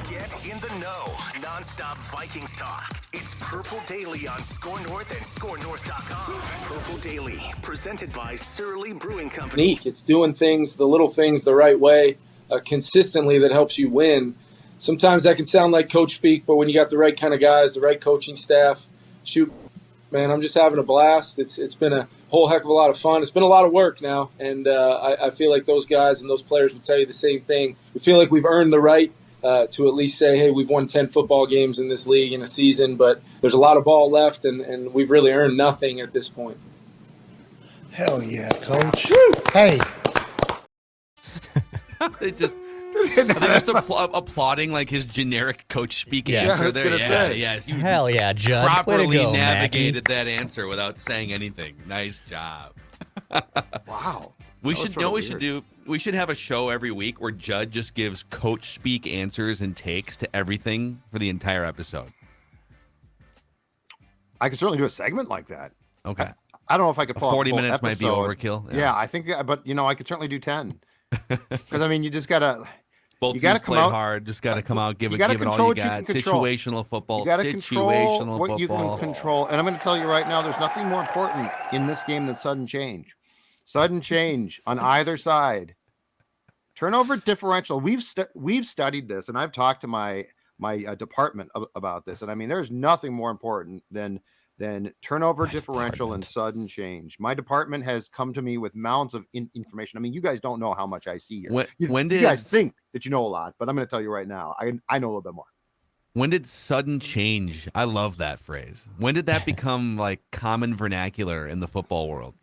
Get in the know. Non-stop Vikings talk. It's Purple Daily on Score North and ScoreNorth.com. Purple Daily, presented by Surly Brewing Company. It's doing things, the little things, the right way, consistently that helps you win. Sometimes that can sound like coach speak, but when you got the right kind of guys, the right coaching staff, shoot, man, I'm just having a blast. It's been a whole heck of a lot of fun. It's been a lot of work now, and I feel like those guys and those players will tell you the same thing. We feel like we've earned the right to at least say, hey, we've won 10 football games in this league in a season, but there's a lot of ball left, and we've really earned nothing at this point. Hell yeah, coach. Woo! Hey. They're just applauding like his generic coach speak answer there. Yeah. Hell yeah, Judd. Properly go, navigated that answer without saying anything. Nice job. Wow. We should have a show every week where Judd just gives coach speak answers and takes to everything for the entire episode. I could certainly do a segment like that. Okay. I don't know if I could pull 40 minutes episode. might be overkill. Yeah, I think, but I could certainly do 10. Because I mean, you just gotta. Both you gotta teams play hard. Just got to come out, give it all you got. Situational football. You got to control what you can control. And I'm going to tell you right now, there's nothing more important in this game than sudden change. Sudden change on either side. Turnover differential. We've studied this, and I've talked to my department about this. And I mean, there's nothing more important than turnover differential and sudden change. My department has come to me with mounds of information. I mean, you guys don't know how much I see here. You guys think that you know a lot, but I'm going to tell you right now, I know a little bit more. When did sudden change? I love that phrase. When did that become like common vernacular in the football world?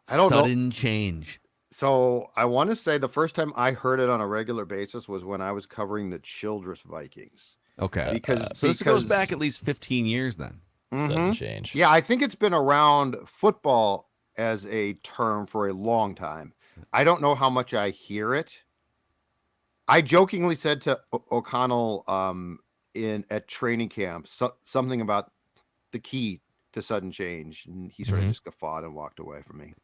I don't know. Sudden change. So I want to say the first time I heard it on a regular basis was when I was covering the Childress Vikings. Okay. Because this goes back at least 15 years then. Sudden change. Yeah, I think it's been around football as a term for a long time. I don't know how much I hear it. I jokingly said to O'Connell at training camp something about the key to sudden change, and he sort of just guffawed and walked away from me.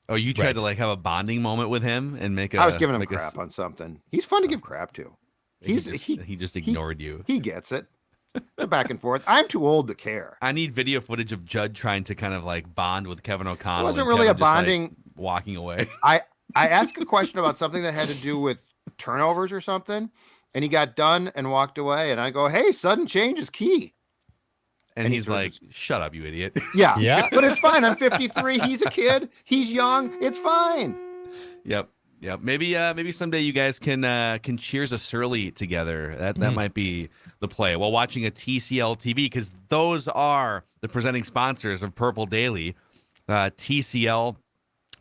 Oh, you tried to like have a bonding moment with him and make I was giving him crap on something. He's fun to give crap to. He just ignored you. He gets it. It's a back and forth. I'm too old to care. I need video footage of Judd trying to kind of like bond with Kevin O'Connell. It wasn't really a bonding. Just, like, walking away. I asked a question about something that had to do with turnovers or something, and he got done and walked away. And I go, "Hey, sudden change is key." And he's like, "Shut up, you idiot." Yeah. But it's fine. I'm 53. He's a kid. He's young. It's fine. Yep. Maybe someday you guys can cheers a Surly together. That might be the play while watching a TCL TV, because those are the presenting sponsors of Purple Daily. TCL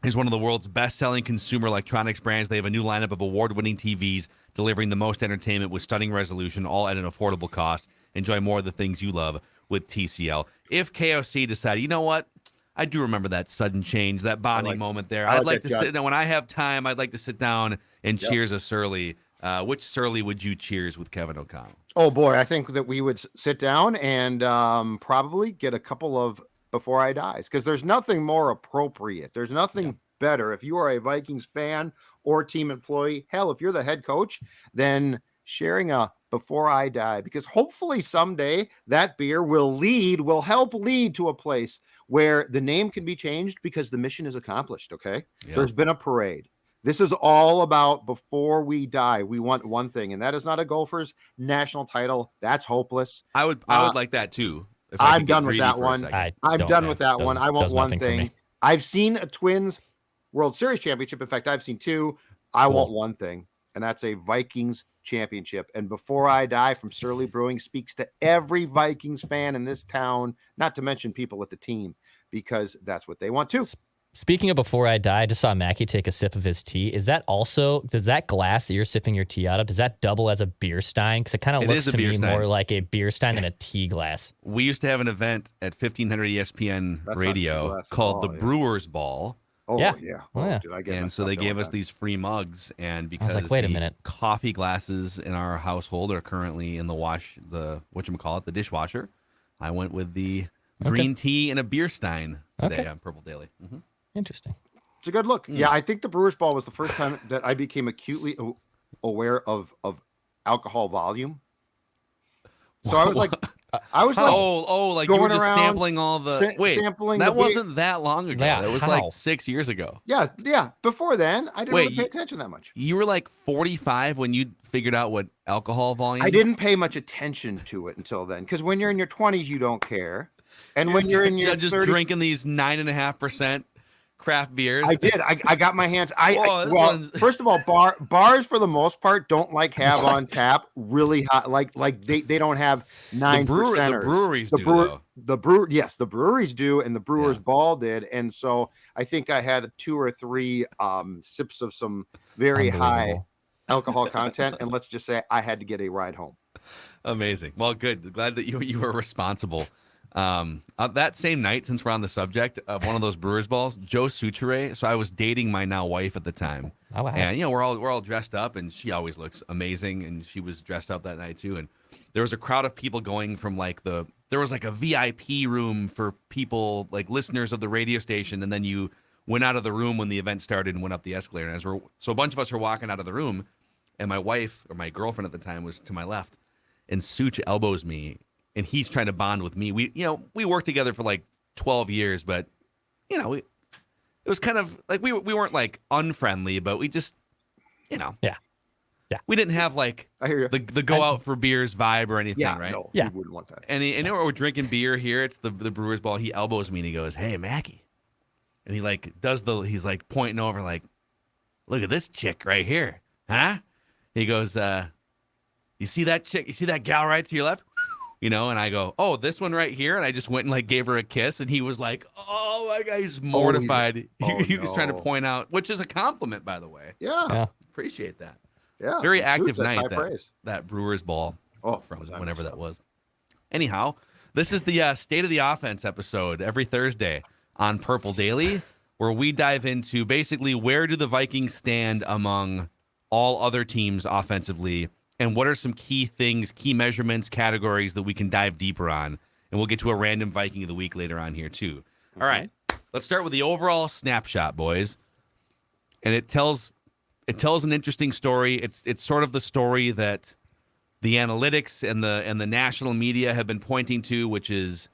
is one of the world's best-selling consumer electronics brands. They have a new lineup of award-winning TVs delivering the most entertainment with stunning resolution, all at an affordable cost. Enjoy more of the things you love with TCL. If KOC decided, you know what? I do remember that sudden change, that bonding moment there. I'd like to sit down. When I have time, I'd like to sit down and cheers a Surly. Which Surly would you cheers with Kevin O'Connell? Oh, boy. I think that we would sit down and probably get a couple of Before I Dies, because there's nothing more appropriate. There's nothing better. If you are a Vikings fan or team employee, hell, if you're the head coach, then sharing a Before I Die, because hopefully someday that beer will help lead to a place where the name can be changed because the mission is accomplished. Okay. Yep. There's been a parade. This is all about before we die. We want one thing, and that is not a Gophers national title. That's hopeless. I would like that too. I'm done with that one. I'm done with that one. I want one thing. I've seen a Twins World Series championship. In fact, I've seen two. I want one thing, and that's a Vikings championship. And Before I Die from Surly Brewing speaks to every Vikings fan in this town, not to mention people at the team, because that's what they want too. Speaking of Before I Die, I just saw Mackie take a sip of his tea. Does that glass that you're sipping your tea out of, does that double as a beer stein? Because it kind of looks to me more like a beer stein than a tea glass. We used to have an event at 1500 ESPN radio called the Brewers Ball. Oh, yeah. Did I get and so they gave us these free mugs, and because I was like, wait a minute, coffee glasses in our household are currently in the dishwasher, I went with the green tea and a beer stein today on Purple Daily. Mm-hmm. Interesting. It's a good look. Yeah, I think the Brewers Ball was the first time that I became acutely aware of alcohol volume. So I was like, like you were just sampling all the sampling. That wasn't that long ago. Yeah, that was like 6 years ago. Yeah. Before then, I didn't really pay attention that much. You were like 45 when you figured out what alcohol volume. I didn't pay much attention to it until then, because when you're in your 20s, you don't care, and when you're in your just 30s, drinking these 9.5% craft beers. I did. I got my hands. First of all, bars for the most part don't have on tap really hot. Like they don't have 9%. The breweries do. Yes, the breweries do, and the Brewers Ball did. And so I think I had 2 or 3 sips of some very high alcohol content, and let's just say I had to get a ride home. Amazing. Well, good. Glad that you were responsible. That same night, since we're on the subject of one of those Brewers Balls, Joe Suchere. So I was dating my now wife at the time, and we're all dressed up, and she always looks amazing, and she was dressed up that night too. And there was a crowd of people going from there was like a VIP room for people like listeners of the radio station, and then you went out of the room when the event started and went up the escalator. And so a bunch of us were walking out of the room, and my wife, or my girlfriend at the time, was to my left, and Such elbows me. And he's trying to bond with me. We worked together for like 12 years, but it was kind of like we weren't like unfriendly, but we just, we didn't have like I hear you. the go out for beers vibe or anything, right? No, you wouldn't want that. And we're drinking beer here. It's the Brewers Ball. He elbows me and he goes, "Hey, Mackie," and he like he's like pointing over like, "Look at this chick right here, huh?" He goes, "You see that chick? You see that gal right to your left?" And I go, "Oh, this one right here," and I just went and like gave her a kiss, and he was like, "Oh my God," he's mortified. He was trying to point out, which is a compliment, by the way. Yeah. Appreciate that. Yeah, very active night that Brewers Ball. From was whenever that was. Anyhow, this is the State of the Offense episode every Thursday on Purple Daily, where we dive into basically where do the Vikings stand among all other teams offensively. And what are some key things, key measurements, categories that we can dive deeper on? And we'll get to a random Viking of the week later on here, too. All right. Let's start with the overall snapshot, boys. And it tells an interesting story. It's sort of the story that the analytics and the national media have been pointing to, which is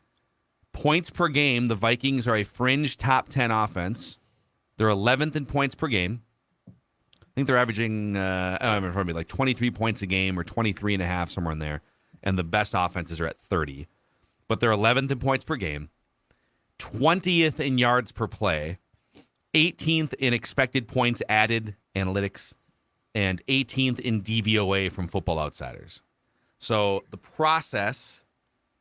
points per game. The Vikings are a fringe top 10 offense. They're 11th in points per game. I think they're averaging, like 23 points a game or 23 and a half, somewhere in there. And the best offenses are at 30. But they're 11th in points per game, 20th in yards per play, 18th in expected points added analytics, and 18th in DVOA from Football Outsiders. So the process,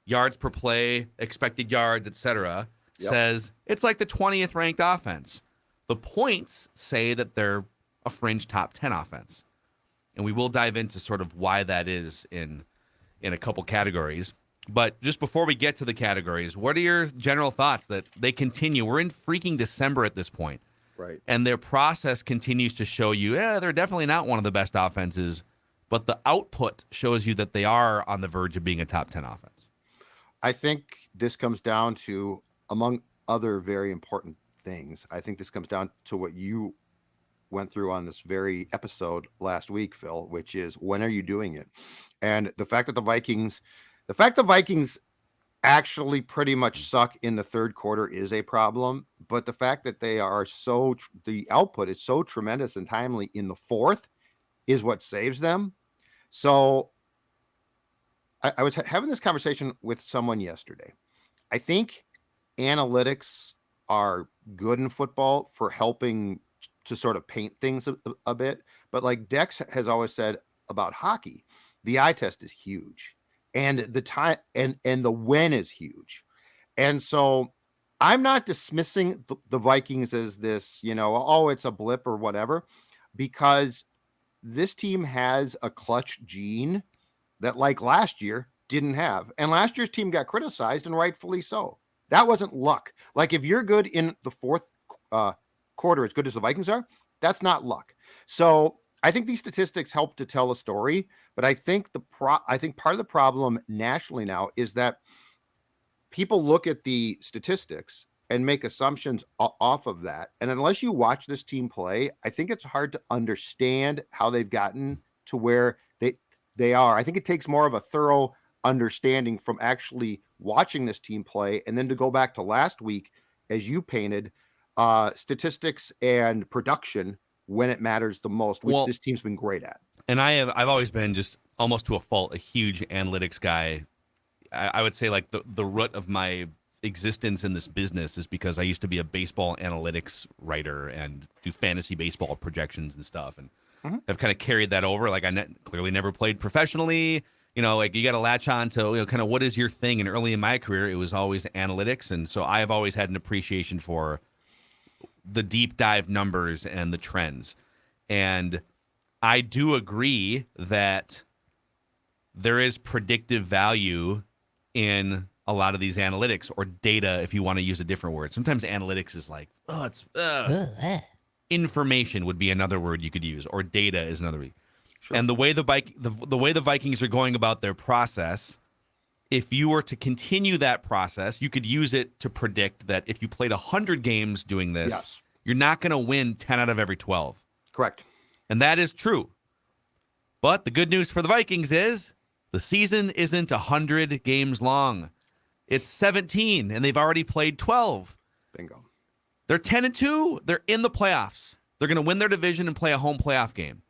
yards per play, expected yards, etc., says it's like the 20th ranked offense. The points say that they're a fringe top 10 offense. And we will dive into sort of why that is in a couple categories. But just before we get to the categories, what are your general thoughts that they continue? We're in freaking December at this point. Right. And their process continues to show you, they're definitely not one of the best offenses, but the output shows you that they are on the verge of being a top 10 offense. I think this comes down to, among other very important things, I think this comes down to what you went through on this very episode last week, Phil, which is, when are you doing it? And the fact that the Vikings actually pretty much suck in the third quarter is a problem, but the fact that they are the output is so tremendous and timely in the fourth is what saves them. So I was having this conversation with someone yesterday. I think analytics are good in football for helping to sort of paint things a bit, but like Dex has always said about hockey, the eye test is huge, and the time and the when is huge. And so I'm not dismissing the Vikings as this, it's a blip or whatever, because this team has a clutch gene that, like last year, didn't have. And last year's team got criticized, and rightfully so. That wasn't luck. Like, if you're good in the fourth quarter as good as the Vikings are, that's not luck. So I think these statistics help to tell a story, but I think part of the problem nationally now is that people look at the statistics and make assumptions off of that. And unless you watch this team play, I think it's hard to understand how they've gotten to where they are. I think it takes more of a thorough understanding from actually watching this team play. And then to go back to last week, as you painted, statistics and production when it matters the most, which this team's been great at. And I've always been, just almost to a fault, a huge analytics guy. I would say like the root of my existence in this business is because I used to be a baseball analytics writer and do fantasy baseball projections and stuff, and I've kind of carried that over. Like clearly never played professionally. Like you got to latch on to kind of what is your thing. And early in my career, it was always analytics, and so I've always had an appreciation for the deep dive numbers and the trends. And I do agree that there is predictive value in a lot of these analytics, or data, if you want to use a different word. Sometimes analytics is like, information would be another word you could use, or data is another word. Sure. And the way the way the Vikings are going about their process, if you were to continue that process, you could use it to predict that if you played 100 games doing this, you're not going to win 10 out of every 12. Correct. And that is true. But the good news for the Vikings is the season isn't 100 games long. It's 17, and they've already played 12. Bingo. They're 10-2. They're in the playoffs. They're going to win their division and play a home playoff game.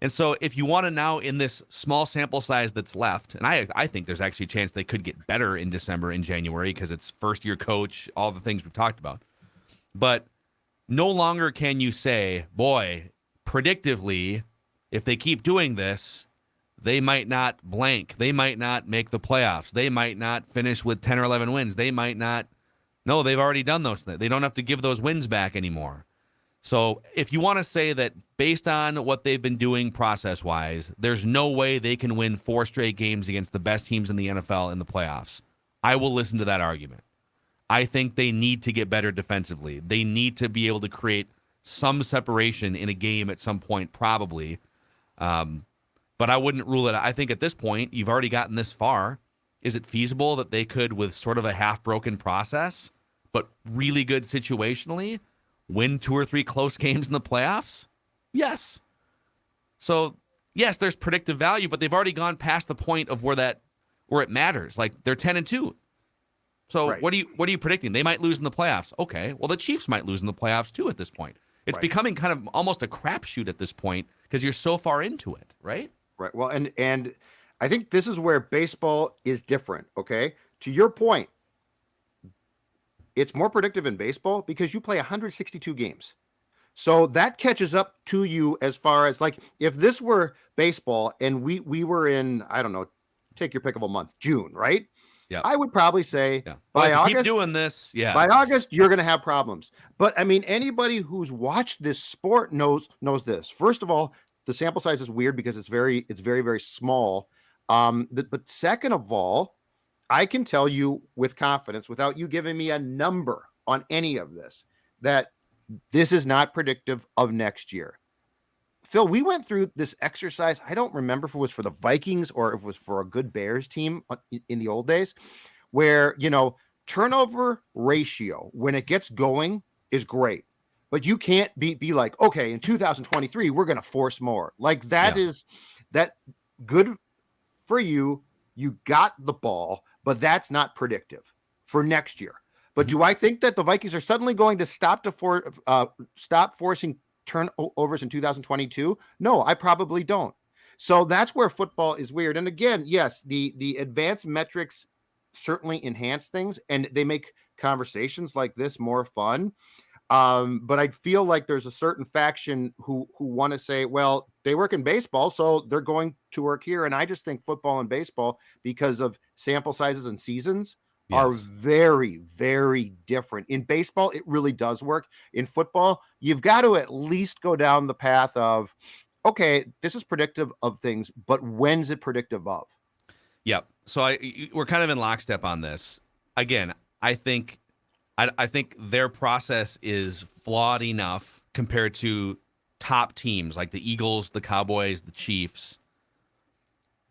And so if you want to now, in this small sample size that's left, and I think there's actually a chance they could get better in December and January because it's first-year coach, all the things we've talked about. But no longer can you say, boy, predictively, if they keep doing this, they might not blank. They might not make the playoffs. They might not finish with 10 or 11 wins. They might not. No, they've already done those things. They don't have to give those wins back anymore. So if you want to say that based on what they've been doing process-wise, there's no way they can win 4 straight games against the best teams in the NFL in the playoffs, I will listen to that argument. I think they need to get better defensively. They need to be able to create some separation in a game at some point, probably. But I wouldn't rule it out. I think at this point, you've already gotten this far. Is it feasible that they could, with sort of a half-broken process, but really good situationally, win 2 or 3 close games in the playoffs? Yes. So, yes, there's predictive value, but they've already gone past the point of where it matters. Like, they're 10-2. So right. What are you predicting? They might lose in the playoffs. Okay, well, the Chiefs might lose in the playoffs too at this point. It's becoming kind of almost a crapshoot at this point because you're so far into it, right? Right. Well, and I think this is where baseball is different, okay? To your point, it's more predictive in baseball because you play 162 games. So that catches up to you as far as, like, if this were baseball and we were in, I don't know, take your pick of a month, June, right? Yeah. I would probably say by August, keep doing this, by August, you're going to have problems. But I mean, anybody who's watched this sport knows this. First of all, the sample size is weird because it's very, very small. But second of all, I can tell you with confidence, without you giving me a number on any of this, that this is not predictive of next year. Phil, we went through this exercise. I don't remember if it was for the Vikings or if it was for a good Bears team in the old days, where, turnover ratio, when it gets going, is great. But you can't be like, okay, in 2023, we're going to force more. Like, that is that good for you. You got the ball, but that's not predictive for next year. But do I think that the Vikings are suddenly going to stop forcing turnovers in 2022? No, I probably don't. So that's where football is weird. And again, yes, the advanced metrics certainly enhance things, and they make conversations like this more fun. But I feel like there's a certain faction who want to say, well, they work in baseball, so they're going to work here. And I just think football and baseball, because of sample sizes and seasons, are very, very different. In baseball, it really does work. In football, you've got to at least go down the path of, okay, this is predictive of things, but when's it predictive of? Yep. So we're kind of in lockstep on this. Again, I think their process is flawed enough compared to top teams like the Eagles, the Cowboys, the Chiefs,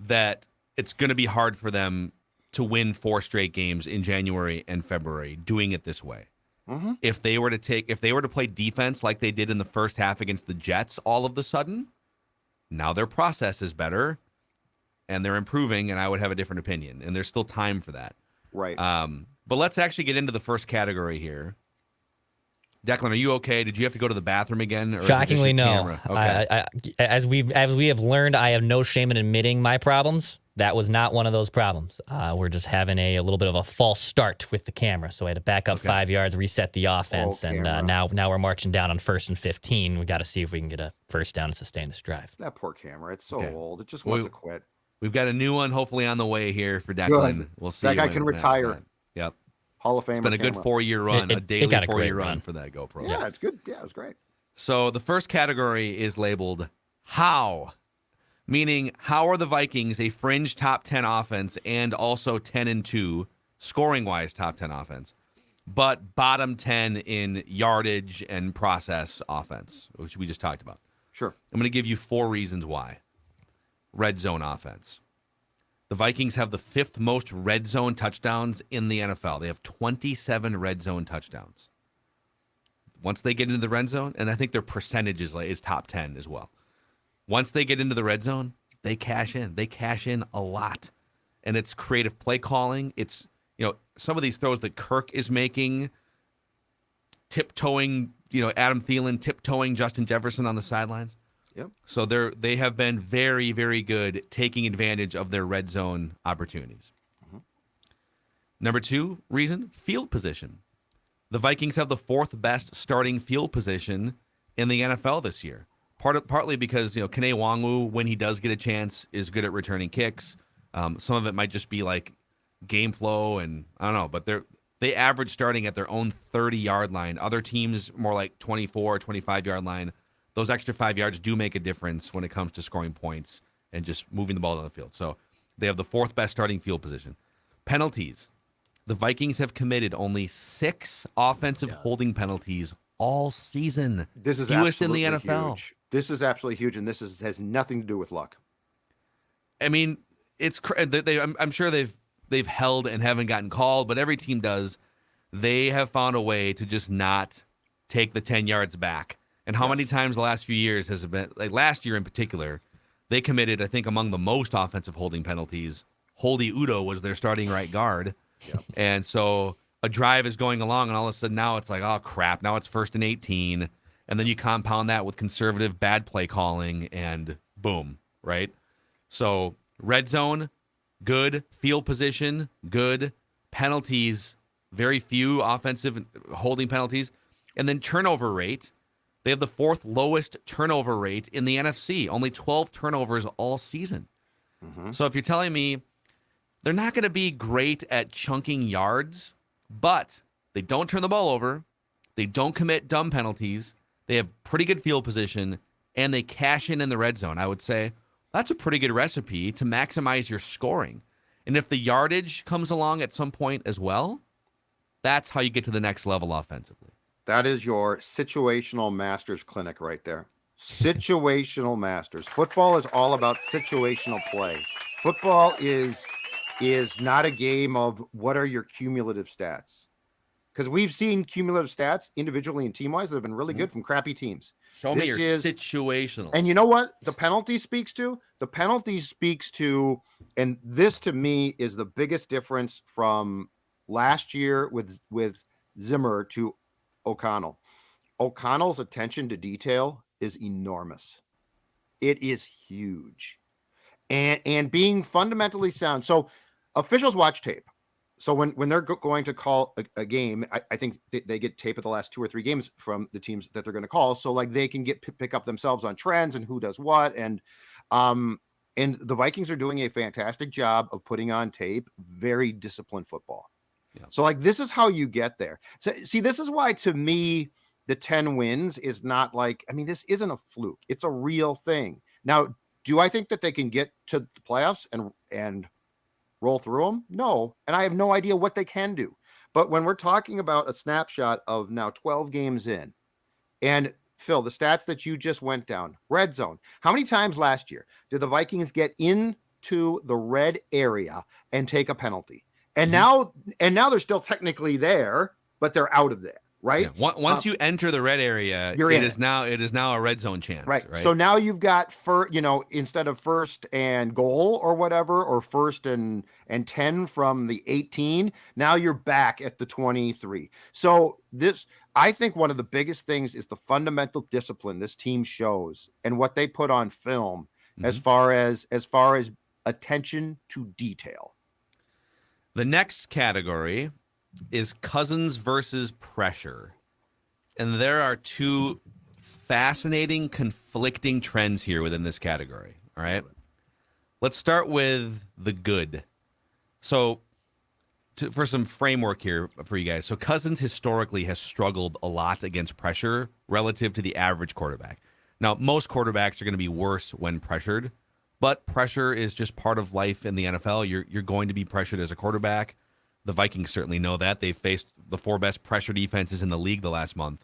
that it's going to be hard for them to win 4 straight games in January and February doing it this way. Mm-hmm. If they were to play defense like they did in the first half against the Jets, all of a sudden, now their process is better. and they're improving, and I would have a different opinion. And there's still time for that. Right. But let's actually get into the first category here. Declan, are you okay? Did you have to go to the bathroom again? Or Shockingly, is it just your no. camera? Okay. As we have learned, I have no shame in admitting my problems. That was not one of those problems. We're just having a little bit of a false start with the camera, so I had to back up 5 yards, reset the offense, and now we're marching down on 1st and 15. We got to see if we can get a first down and sustain this drive. That poor camera. It's so old. It just wants to quit. We've got a new one hopefully on the way here for Declan. Good. We'll see. That guy can retire. Yep. Hall of Fame. It's been a good 4-year run, a daily 4-year run for that GoPro. Yeah, it's good. Yeah, it was great. So the first category is labeled how, meaning how are the Vikings a fringe top 10 offense and also 10-2 scoring-wise top 10 offense, but bottom 10 in yardage and process offense, which we just talked about. Sure. I'm going to give you 4 reasons why. Red zone offense. The Vikings have the 5th most red zone touchdowns in the NFL. They have 27 red zone touchdowns. Once they get into the red zone, and I think their percentage is top 10 as well. Once they get into the red zone, they cash in. They cash in a lot. And it's creative play calling. It's, some of these throws that Kirk is making, tiptoeing, Adam Thielen tiptoeing Justin Jefferson on the sidelines. Yep. So they have been very, very good taking advantage of their red zone opportunities. Mm-hmm. Number 2 reason, field position. The Vikings have the 4th best starting field position in the NFL this year. Partly because, Kene Nwangwu, when he does get a chance, is good at returning kicks. Some of it might just be like game flow, and I don't know, but they average starting at their own 30-yard line. Other teams more like 24, 25-yard line. Those extra 5 yards do make a difference when it comes to scoring points and just moving the ball down the field. So they have the 4th best starting field position. Penalties. The Vikings have committed only 6 offensive holding penalties all season. This is fewest in the NFL. Huge. This is absolutely huge, and has nothing to do with luck. I mean, I'm sure they've held and haven't gotten called, but every team does. They have found a way to just not take the 10 yards back. And how many times the last few years has it been, like last year in particular, they committed, I think, among the most offensive holding penalties. Holdy Udo was their starting right guard. Yep. And so a drive is going along, and all of a sudden now it's like, oh, crap, now it's 1st and 18. And then you compound that with conservative bad play calling, and boom, right? So red zone, good. Field position, good. Penalties, very few offensive holding penalties. And then turnover rate. They have the 4th lowest turnover rate in the NFC, only 12 turnovers all season. Mm-hmm. So if you're telling me they're not going to be great at chunking yards, but they don't turn the ball over, they don't commit dumb penalties, they have pretty good field position, and they cash in the red zone, I would say that's a pretty good recipe to maximize your scoring. And if the yardage comes along at some point as well, that's how you get to the next level offensively. That is your situational masters clinic right there. Situational masters. Football is all about situational play. Football is not a game of what are your cumulative stats. Because we've seen cumulative stats individually and team-wise that have been really good from crappy teams. Show me your situational. And you know what the penalty speaks to? The penalty speaks to, and this to me is the biggest difference from last year with Zimmer to O'Connell. O'Connell's attention to detail is enormous. It is huge. And being fundamentally sound. So officials watch tape. So when they're going to call a game, I think they get tape of the last 2 or 3 games from the teams that they're going to call. So like they can pick up themselves on trends and who does what. And the Vikings are doing a fantastic job of putting on tape very disciplined football. Yeah. So like this is how you get there. So see, this is why to me the 10 wins is not like, I mean, this isn't a fluke. It's a real thing. Now, do I think that they can get to the playoffs and roll through them? No. And I have no idea what they can do. But when we're talking about a snapshot of now 12 games in, and Phil, the stats that you just went down, red zone, how many times last year did the Vikings get into the red area and take a penalty? And now they're still technically there, but they're out of there, right? Once you enter the red area, it is now a red zone chance, right? So now you've got instead of first and goal or whatever, or first and 10 from the 18, now you're back at the 23. So I think one of the biggest things is the fundamental discipline this team shows and what they put on film as far as attention to detail. The next category is Cousins versus pressure. And there are two fascinating, conflicting trends here within this category. All right. Let's start with the good. So, for some framework here for you guys. So, Cousins historically has struggled a lot against pressure relative to the average quarterback. Now, most quarterbacks are going to be worse when pressured, but pressure is just part of life in the NFL. You're going to be pressured as a quarterback. The Vikings certainly know that. They've faced the 4 best pressure defenses in the league the last month.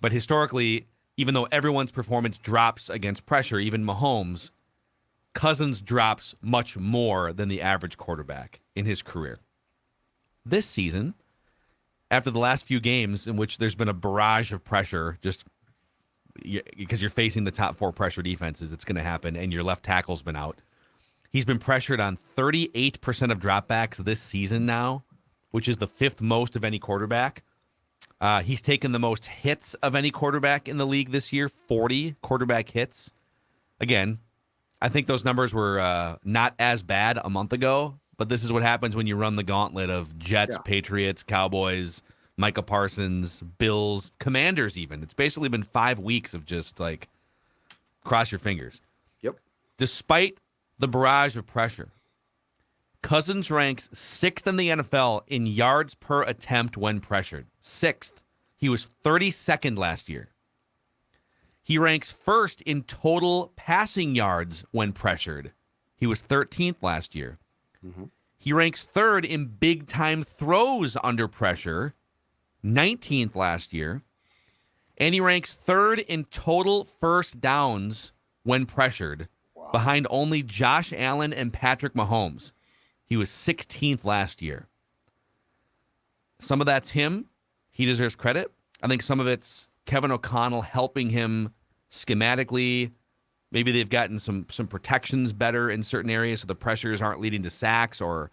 But historically, even though everyone's performance drops against pressure, even Mahomes, Cousins drops much more than the average quarterback in his career. This season, after the last few games in which there's been a barrage of pressure, just because you're facing the top 4 pressure defenses, it's going to happen, and your left tackle's been out. He's been pressured on 38% of dropbacks this season now, which is the 5th most of any quarterback. He's taken the most hits of any quarterback in the league this year, 40 quarterback hits. Again, I think those numbers were not as bad a month ago, but this is what happens when you run the gauntlet of Jets, Patriots, Cowboys, Micah Parsons, Bills, Commanders even. It's basically been 5 weeks of just like cross your fingers. Yep. Despite the barrage of pressure, Cousins ranks 6th in the NFL in yards per attempt when pressured. 6th. He was 32nd last year. He ranks 1st in total passing yards when pressured. He was 13th last year. He ranks 3rd in big-time throws under pressure, 19th last year. And he ranks 3rd in total first downs when pressured, behind only Josh Allen and Patrick Mahomes. He was 16th last year. Some of that's him. He deserves credit. I think some of it's Kevin O'Connell helping him schematically. Maybe they've gotten some protections better in certain areas so the pressures aren't leading to sacks, or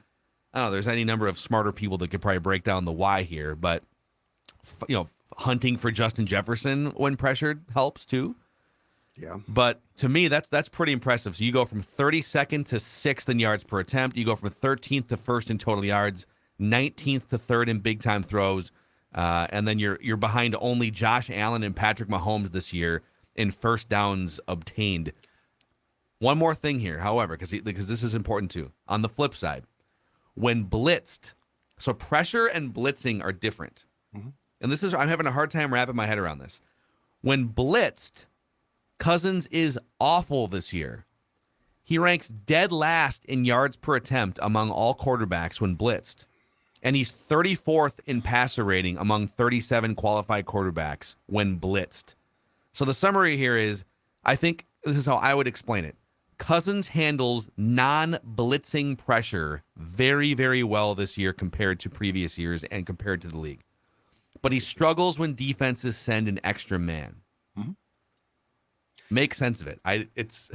I don't know, there's any number of smarter people that could probably break down the why here. But, hunting for Justin Jefferson when pressured helps too. Yeah. But to me, that's pretty impressive. So you go from 32nd to 6th in yards per attempt. You go from 13th to 1st in total yards, 19th to 3rd in big time throws, and then you're behind only Josh Allen and Patrick Mahomes this year in first downs obtained. One more thing here, however, because this is important too. On the flip side, when blitzed, so pressure and blitzing are different, and I'm having a hard time wrapping my head around this. When blitzed, Cousins is awful this year. He ranks dead last in yards per attempt among all quarterbacks when blitzed. And he's 34th in passer rating among 37 qualified quarterbacks when blitzed. So the summary here is, I think this is how I would explain it. Cousins handles non-blitzing pressure very, very well this year compared to previous years and compared to the league. But he struggles when defenses send an extra man. Make sense of it. It's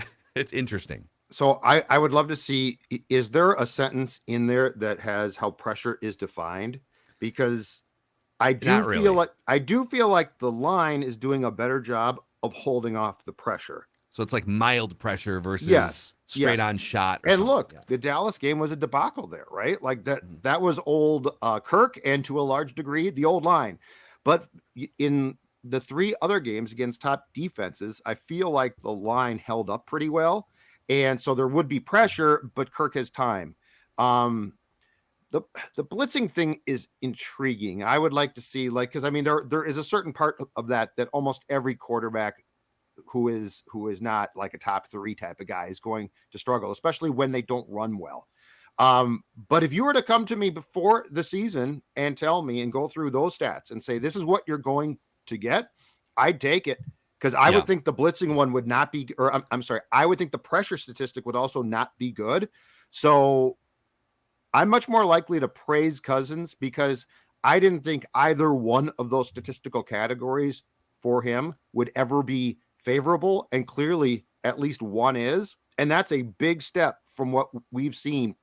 interesting. So I would love to see, is there a sentence in there that has how pressure is defined? Because I do feel like the line is doing a better job of holding off the pressure. So it's like mild pressure versus straight on shot. And look, the Dallas game was a debacle there, right? Like that was old Kirk, and to a large degree, the old line. But in the 3 other games against top defenses, I feel like the line held up pretty well. And so there would be pressure, but Kirk has time. The blitzing thing is intriguing. I would like to see, because I mean, there is a certain part of that almost every quarterback who is not like a top 3 type of guy is going to struggle, especially when they don't run well. But if you were to come to me before the season and tell me and go through those stats and say, this is what you're going to get, I'd take it. Because I would think the blitzing one would not be, or I'm sorry, I would think the pressure statistic would also not be good. So I'm much more likely to praise Cousins because I didn't think either one of those statistical categories for him would ever be favorable. And clearly at least one is. And that's a big step from what we've seen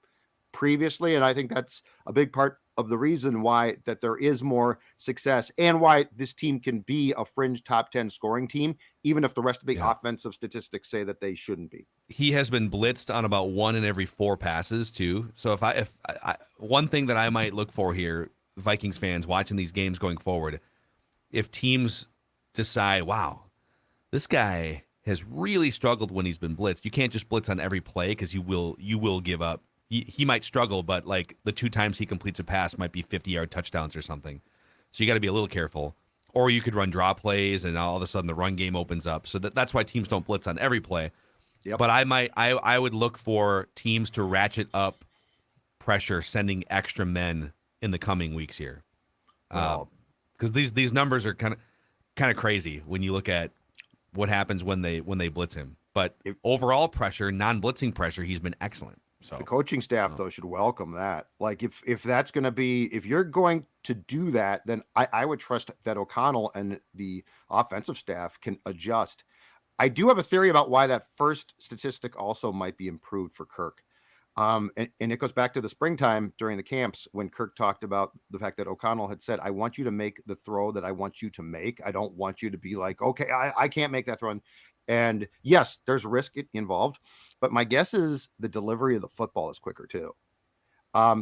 previously. And I think that's a big part of the reason why that there is more success and why this team can be a fringe top 10 scoring team, even if the rest of the offensive statistics say that they shouldn't be. He has been blitzed on about 1 in every 4 passes too. So if I one thing that I might look for here, Vikings fans watching these games going forward, if teams decide, wow, this guy has really struggled when he's been blitzed. You can't just blitz on every play because you will give up. He might struggle, but like the 2 times he completes a pass might be 50-yard touchdowns or something. So you got to be a little careful. Or you could run draw plays, and all of a sudden the run game opens up. So that's why teams don't blitz on every play. Yep. But I would look for teams to ratchet up pressure, sending extra men in the coming weeks here, because these numbers are kind of crazy when you look at what happens when they blitz him. But overall pressure, non-blitzing pressure, he's been excellent. So the coaching staff though should welcome that. Like if that's going to be, if you're going to do that, then I would trust that O'Connell and the offensive staff can adjust. I do have a theory about why that first statistic also might be improved for Kirk. And it goes back to the springtime during the camps when Kirk talked about the fact that O'Connell had said, I want you to make the throw that I want you to make. I don't want you to be like, okay, I can't make that throw. And yes, there's risk involved, but my guess is the delivery of the football is quicker too.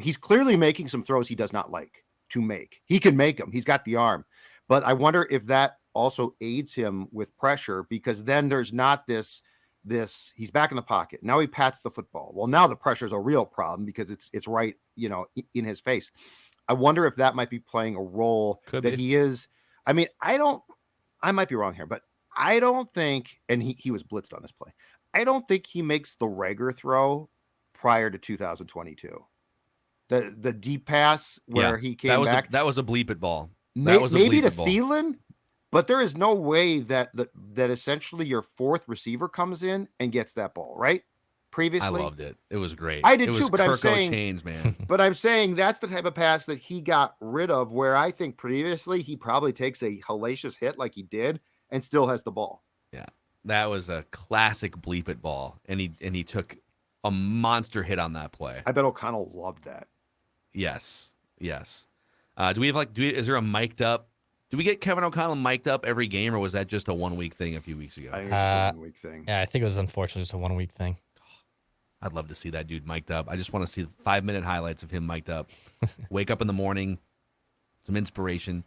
He's clearly making some throws he does not like to make. He can make them. He's got the arm, but I wonder if that also aids him with pressure, because then there's not this he's back in the pocket. Now he pats the football. Well, now the pressure is a real problem because it's right, in his face. I wonder if that might be playing a role. Could that be. He is. I mean, I might be wrong here, but I don't think, and he was blitzed on this play. I don't think he makes the Rager throw prior to 2022. The deep pass where he came back. That was a bleep it ball. Maybe to Thielen, but there is no way that essentially your fourth receiver comes in and gets that ball, right? Previously, I loved it. It was great. I did it too, was but Kirk I'm saying, Chains, man. But I'm saying that's the type of pass that he got rid of, where I think previously he probably takes a hellacious hit like he did and still has the ball. Yeah, that was a classic bleep it ball, and he took a monster hit on that play. I bet O'Connell loved that. Yes. Do we have is there a mic'd up? Do we get Kevin O'Connell mic'd up every game, or was that just a 1 week thing a few weeks ago? I think it's a 1 week thing. Yeah, I think it was unfortunately just a 1 week thing. I'd love to see that dude mic'd up. I just want to see 5-minute highlights of him mic'd up. Wake up in the morning, some inspiration.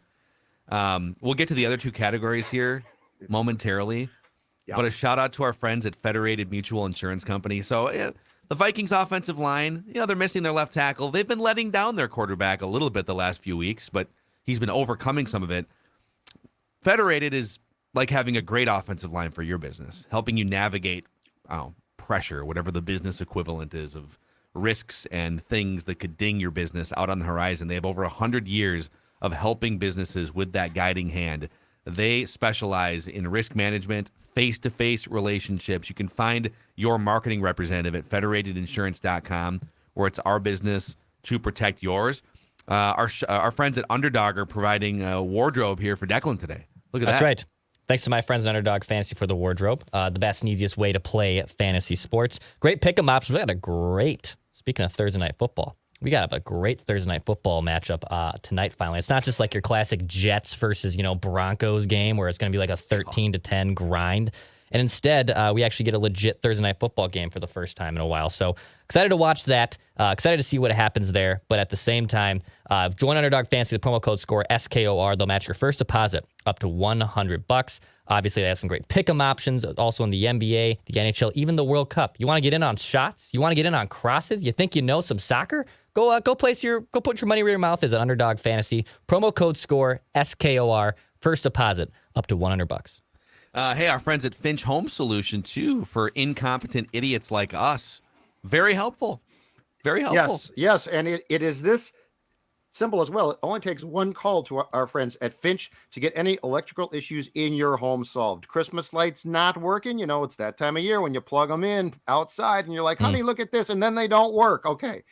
We'll get to the other 2 categories here momentarily. Yep. But a shout out to our friends at Federated Mutual Insurance Company. So the Vikings offensive line, they're missing their left tackle. They've been letting down their quarterback a little bit the last few weeks, but he's been overcoming some of it. Federated is like having a great offensive line for your business, helping you navigate pressure, whatever the business equivalent is of risks and things that could ding your business out on the horizon. They have over 100 years of helping businesses with that guiding hand. They specialize in risk management, face-to-face relationships. You can find your marketing representative at federatedinsurance.com, where it's our business to protect yours. Our friends at Underdog are providing a wardrobe here for Declan today. Look at that. That's right. Thanks to my friends at Underdog Fantasy for the wardrobe. The best and easiest way to play fantasy sports. Great pick'em options. Speaking of Thursday night football, we got a great Thursday night football matchup tonight finally. It's not just like your classic Jets versus, Broncos game where it's going to be like a 13-10 grind. And instead, we actually get a legit Thursday night football game for the first time in a while. So excited to watch that. Excited to see what happens there. But at the same time, join Underdog Fantasy. The promo code SCORE, SKOR. They'll match your first deposit up to $100. Obviously, they have some great pick'em options. Also in the NBA, the NHL, even the World Cup. You want to get in on shots? You want to get in on crosses? You think you know some soccer? Go put your money where your mouth is at Underdog Fantasy. Promo code SCORE, SKOR. First deposit up to $100. Hey, our friends at Finch Home Solution, too, for incompetent idiots like us. Very helpful. Very helpful. Yes. And it is this simple as well. It only takes one call to our friends at Finch to get any electrical issues in your home solved. Christmas lights not working. It's that time of year when you plug them in outside and you're like, honey, look at this. And then they don't work. Okay.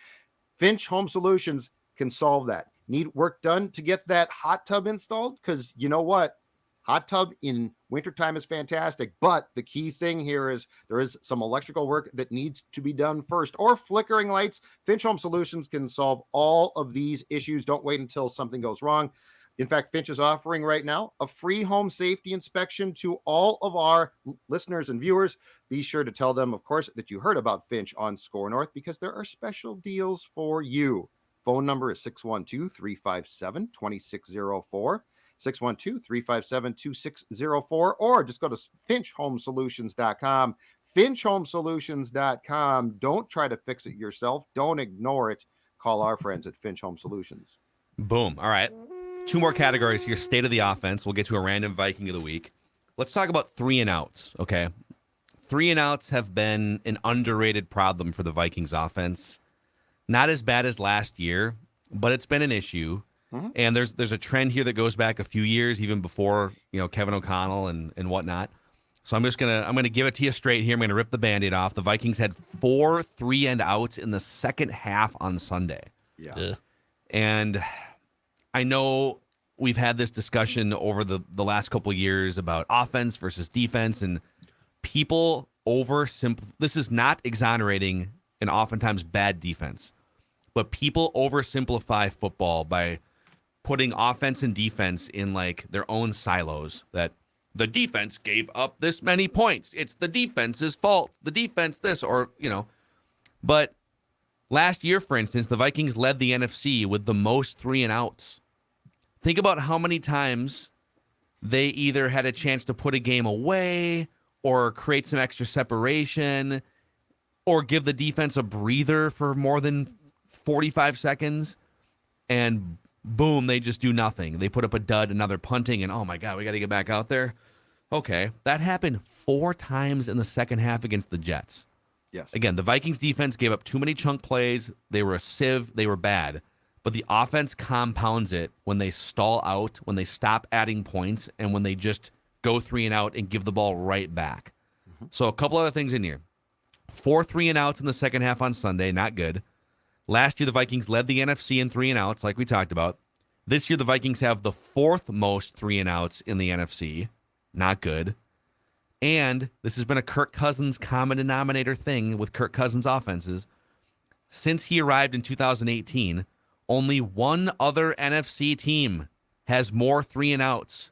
Finch Home Solutions can solve that. need work done to get that hot tub installed? Because you know what? Hot tub in wintertime is fantastic, but the key thing here is there is some electrical work that needs to be done first, or flickering lights. Finch Home Solutions can solve all of these issues. Don't wait until something goes wrong. In fact, Finch is offering right now a free home safety inspection to all of our listeners and viewers. Be sure to tell them, of course, that you heard about Finch on Score North, because there are special deals for you. Phone number is 612-357-2604. 612-357-2604, or just go to finchhomesolutions.com. Finchhomesolutions.com. Don't try to fix it yourself. Don't ignore it. Call our friends at Finch Home Solutions. Boom. All right. 2 more categories here. State of the offense. We'll get to a random Viking of the week. Let's talk about 3 and outs, okay? 3 and outs have been an underrated problem for the Vikings offense. Not as bad as last year, but it's been an issue. Mm-hmm. And there's a trend here that goes back a few years, even before, Kevin O'Connell and whatnot. So I'm gonna give it to you straight here. I'm gonna rip the Band-Aid off. The Vikings had 4 3 and outs in the second half on Sunday. Yeah. And I know we've had this discussion over the last couple of years about offense versus defense, and people this is not exonerating an oftentimes bad defense, but people oversimplify football by putting offense and defense in like their own silos, that the defense gave up this many points. It's the defense's fault. The defense this, but last year, for instance, the Vikings led the NFC with the most 3 and outs. Think about how many times they either had a chance to put a game away or create some extra separation or give the defense a breather for more than 45 seconds, and boom, they just do nothing. They put up a dud, another punting, and oh my God, we got to get back out there. Okay, that happened 4 times in the second half against the Jets. Yes. Again, the Vikings defense gave up too many chunk plays. They were a sieve. They were bad. But the offense compounds it when they stall out, when they stop adding points, and when they just go 3 and out and give the ball right back. Mm-hmm. So a couple other things in here. 4 3 and outs in the second half on Sunday, not good. Last year, the Vikings led the NFC in 3 and outs, like we talked about. This year, the Vikings have the 4th most 3 and outs in the NFC. Not good. And this has been a Kirk Cousins common denominator thing with Kirk Cousins offenses. Since he arrived in 2018, only one other NFC team has more 3 and outs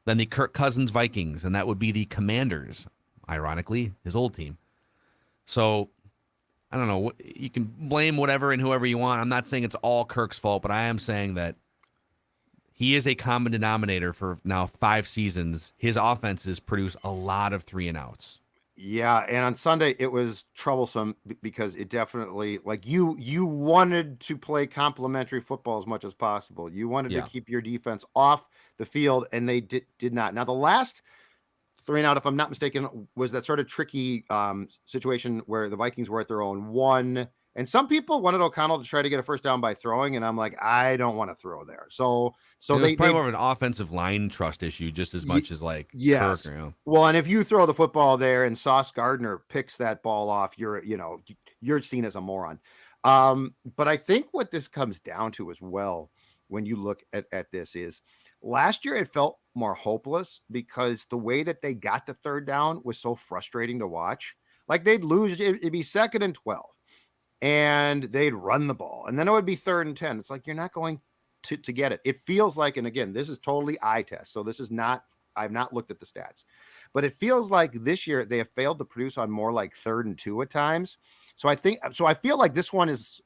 than the Kirk Cousins Vikings, and that would be the Commanders, ironically, his old team. So I don't know. You can blame whatever and whoever you want. I'm not saying it's all Kirk's fault, but I am saying that he is a common denominator for now 5 seasons. His offenses produce a lot of 3 and outs. Yeah, and on Sunday it was troublesome because it definitely, like, you wanted to play complementary football as much as possible. You wanted to keep your defense off the field, and they did not. Now, the last 3 and out, if I'm not mistaken, was that sort of tricky situation where the Vikings were at their own 1. And some people wanted O'Connell to try to get a first down by throwing, and I'm like, I don't want to throw there. So it was probably more of an offensive line trust issue, just as much as like yes. Kirk. Well, and if you throw the football there and Sauce Gardner picks that ball off, you're seen as a moron. But I think what this comes down to as well, when you look at this, is last year it felt more hopeless because the way that they got to 3rd down was so frustrating to watch. Like, they'd lose, it'd be 2nd and 12. And they'd run the ball, and then it would be 3rd and 10. It's like, you're not going to get it. It feels like, and again, this is totally eye test, so this is not, I've not looked at the stats, but it feels like this year they have failed to produce on more like 3rd and 2 at times. So I feel like this one is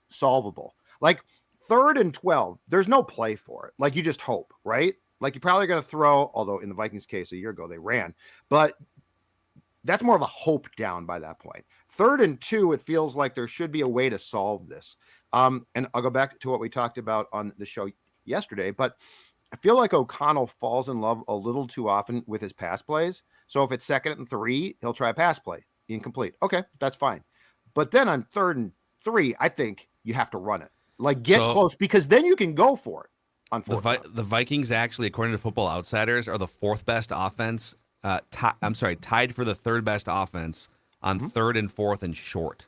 solvable. Like 3rd and 12, there's no play for it. Like, you just hope, right? Like, you're probably going to throw, although in the Vikings case a year ago they ran, but that's more of a hope down by that point. 3rd and 2, it feels like there should be a way to solve this. And I'll go back to what we talked about on the show yesterday, but I feel like O'Connell falls in love a little too often with his pass plays. So if it's 2nd and 3, he'll try a pass play, incomplete. Okay, that's fine. But then on 3rd and 3, I think you have to run it. Like, get close, because then you can go for it. The Vikings actually, according to Football Outsiders, are the 4th best offense. Tied for the 3rd best offense on 3rd and 4th and short.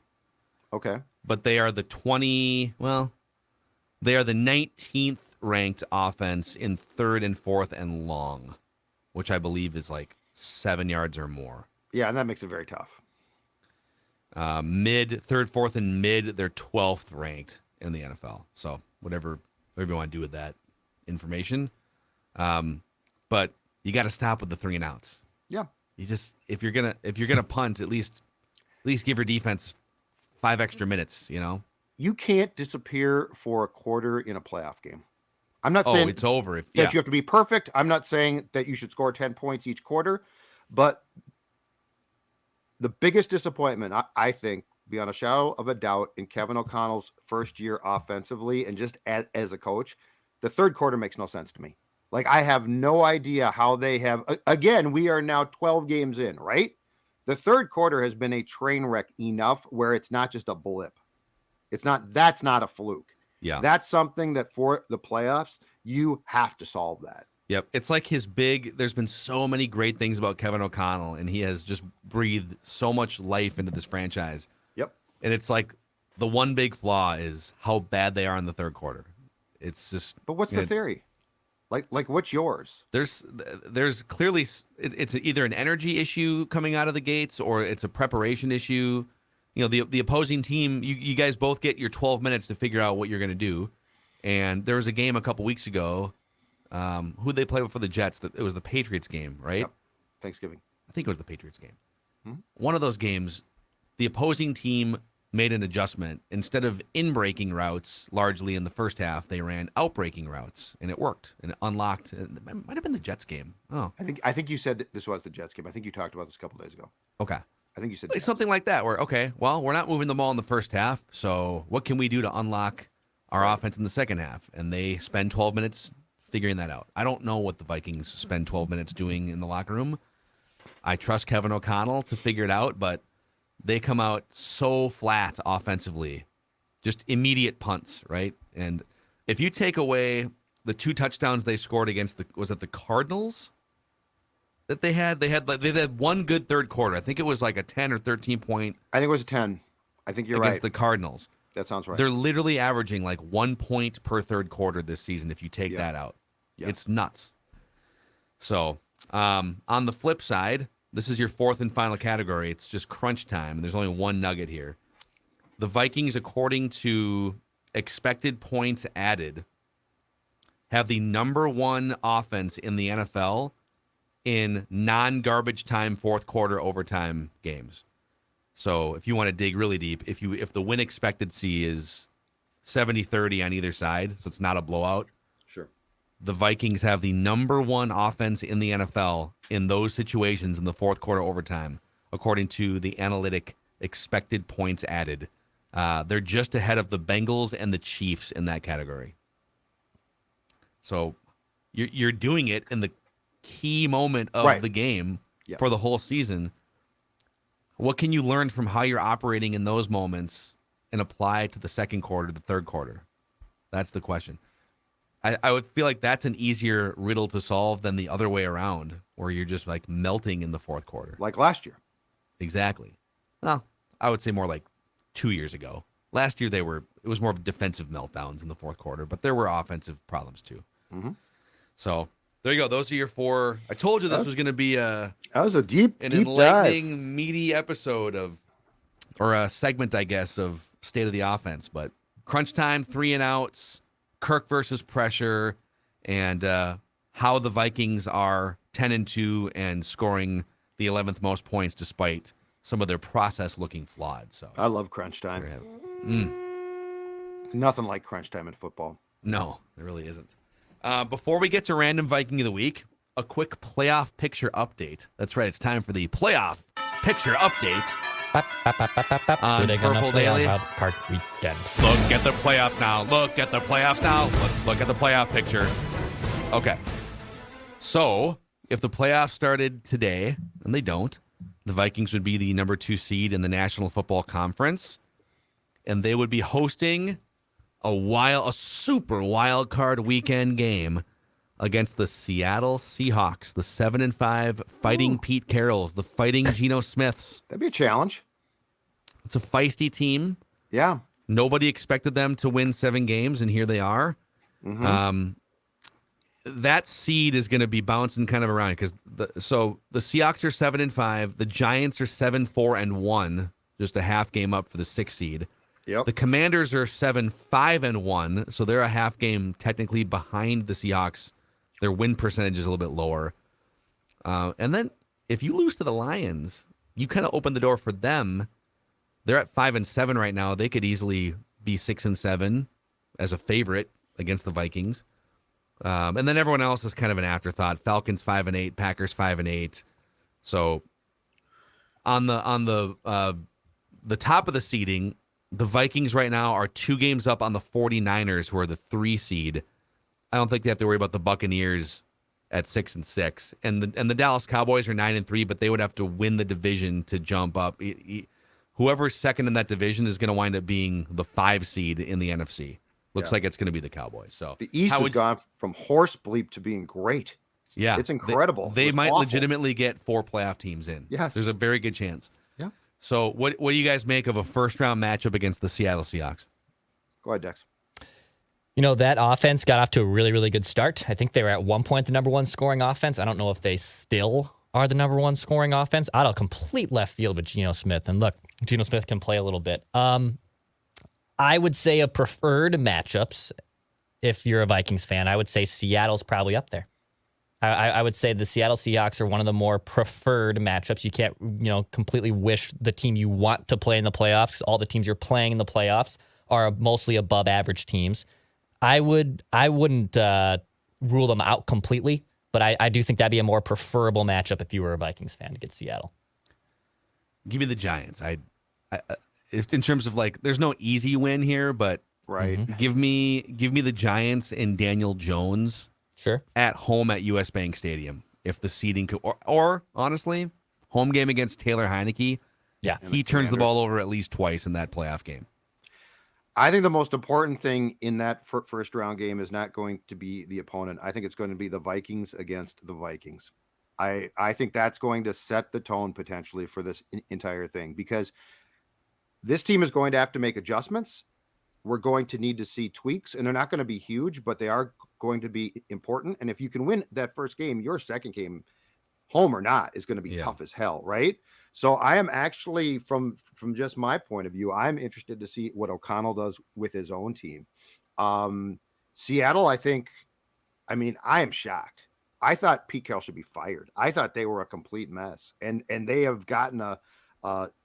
Okay. But they are the They are the 19th ranked offense in third and fourth and long, which I believe is like 7 yards or more. Yeah, and that makes it very tough. Third, fourth, and mid, they're 12th ranked in the NFL. So whatever you want to do with that information. But you got to stop with the 3 and outs. Yeah. You just if you're gonna punt, at least give your defense 5 extra minutes. You can't disappear for a quarter in a playoff game. I'm not saying it's over that you have to be perfect. I'm not saying that you should score 10 points each quarter, but the biggest disappointment, I think, beyond a shadow of a doubt, in Kevin O'Connell's first year offensively and just as a coach, the third quarter makes no sense to me. Like, I have no idea how they have. Again, we are now 12 games in, right? The third quarter has been a train wreck enough where it's not just a blip. That's not a fluke. Yeah. That's something that for the playoffs, you have to solve that. Yep. It's like there's been so many great things about Kevin O'Connell, and he has just breathed so much life into this franchise. Yep. And it's like the one big flaw is how bad they are in the third quarter. It's just. But what's the theory? Like what's yours? There's clearly it's either an energy issue coming out of the gates or it's a preparation issue. The opposing team, you guys both get your 12 minutes to figure out what you're going to do. And there was a game a couple weeks ago. Who'd they play for the Jets? It was the Patriots game, right? Yep. Thanksgiving. I think it was the Patriots game. One of those games, the opposing team made an adjustment. Instead of in-breaking routes largely in the first half, they ran out-breaking routes, and it worked. And it unlocked. It might have been the Jets game. Oh. I think you said this was the Jets game. I think you talked about this a couple days ago. Okay. I think you said something like that where, okay, well, we're not moving the ball in the first half, so what can we do to unlock our offense in the second half? And they spend 12 minutes figuring that out. I don't know what the Vikings spend 12 minutes doing in the locker room. I trust Kevin O'Connell to figure it out, but they come out so flat offensively, just immediate punts, right? And if you take away the 2 touchdowns they scored against the Cardinals that they had one good third quarter. I think it was like a 10 or 13 point. I think it was a 10. I think you're right. Against the Cardinals. That sounds right. They're literally averaging like 1 point per third quarter this season if you take that out. Yeah. It's nuts. So on the flip side, this is your fourth and final category. It's just crunch time, and there's only one nugget here. The Vikings, according to expected points added, have the number 1 offense in the NFL in non-garbage time fourth quarter overtime games. So if you want to dig really deep, if the win expectancy is 70-30 on either side, so it's not a blowout, sure. The Vikings have the number 1 offense in the NFL in those situations in the fourth quarter overtime, according to the analytic expected points added. They're just ahead of the Bengals and the Chiefs in that category. So you're doing it in the key moment of the game for the whole season. What can you learn from how you're operating in those moments and apply it to the second quarter, the third quarter? That's the question. I would feel like that's an easier riddle to solve than the other way around, where you're just like melting in the fourth quarter. Like last year. Exactly. Well, I would say more like 2 years ago. Last year it was more of defensive meltdowns in the fourth quarter, but there were offensive problems too. Mm-hmm. So there you go. Those are your 4. I told you this was going to be that was a deep enlightening, dive. Meaty episode or a segment, I guess, of State of the Offense. But crunch time, 3 and outs, Kirk versus pressure, and how the Vikings are 10-2 and scoring the 11th most points despite some of their process looking flawed. So I love crunch time. Nothing like crunch time in football. No, there really isn't. Before we get to Random Viking of the Week, a quick playoff picture update. That's right, it's time for the playoff picture update. On Purple Daily. Park weekend. Look at the playoffs now. Let's look at the playoff picture. Okay. So, if the playoffs started today, and they don't, the Vikings would be the number 2 seed in the National Football Conference, and they would be hosting a super wild card weekend game against the Seattle Seahawks, the 7-5 Fighting Pete Carrolls, the Fighting Geno Smiths. That'd be a challenge. It's a feisty team. Yeah. Nobody expected them to win 7 games, and here they are. Mhm. That seed is going to be bouncing kind of around because the Seahawks are 7-5, the Giants are 7-4-1, just a half game up for the 6th seed. Yep. The Commanders are 7-5-1, so they're a half game technically behind the Seahawks. Their win percentage is a little bit lower. And then if you lose to the Lions, you kind of open the door for them. They're at 5-7 right now. They could easily be 6-7 as a favorite against the Vikings. And then everyone else is kind of an afterthought. Falcons 5-8, Packers 5-8. So on the top of the seeding, the Vikings right now are 2 games up on the 49ers, who are the 3 seed. I don't think they have to worry about the Buccaneers at 6-6, and the Dallas Cowboys are 9-3, but they would have to win the division to jump up. Whoever's second in that division is going to wind up being the 5 seed in the NFC. Looks like it's going to be the Cowboys. So the East has gone from horse bleep to being great. Yeah, it's incredible. They might awful. Legitimately get 4 playoff teams in. Yes, there's a very good chance. Yeah. So what do you guys make of a first round matchup against the Seattle Seahawks? Go ahead, Dex. That offense got off to a really, really good start. I think they were at one point the number 1 scoring offense. I don't know if they still are the number 1 scoring offense. Out of complete left field with Geno Smith. And look, Geno Smith can play a little bit. I would say a preferred matchups, if you're a Vikings fan, I would say Seattle's probably up there. I would say the Seattle Seahawks are one of the more preferred matchups. You can't, completely wish the team you want to play in the playoffs. All the teams you're playing in the playoffs are mostly above average teams. I wouldn't rule them out completely, but I do think that'd be a more preferable matchup if you were a Vikings fan to get Seattle. Give me the Giants. In terms of there's no easy win here, but right. Give me the Giants and Daniel Jones. Sure. At home at US Bank Stadium, if the seeding could, or honestly, home game against Taylor Heineke. Yeah, he turns the ball over at least twice in that playoff game. I think the most important thing in that first round game is not going to be the opponent. I think it's going to be the Vikings against the Vikings. I think that's going to set the tone potentially for this entire thing, because this team is going to have to make adjustments. We're going to need to see tweaks, and they're not going to be huge, but they are going to be important. And if you can win that first game, your second game, home or not, is going to be tough as hell, right? So I am actually, from just my point of view, I'm interested to see what O'Connell does with his own team. Seattle, I am shocked. I thought Pete Carroll should be fired. I thought they were a complete mess, and they have gotten a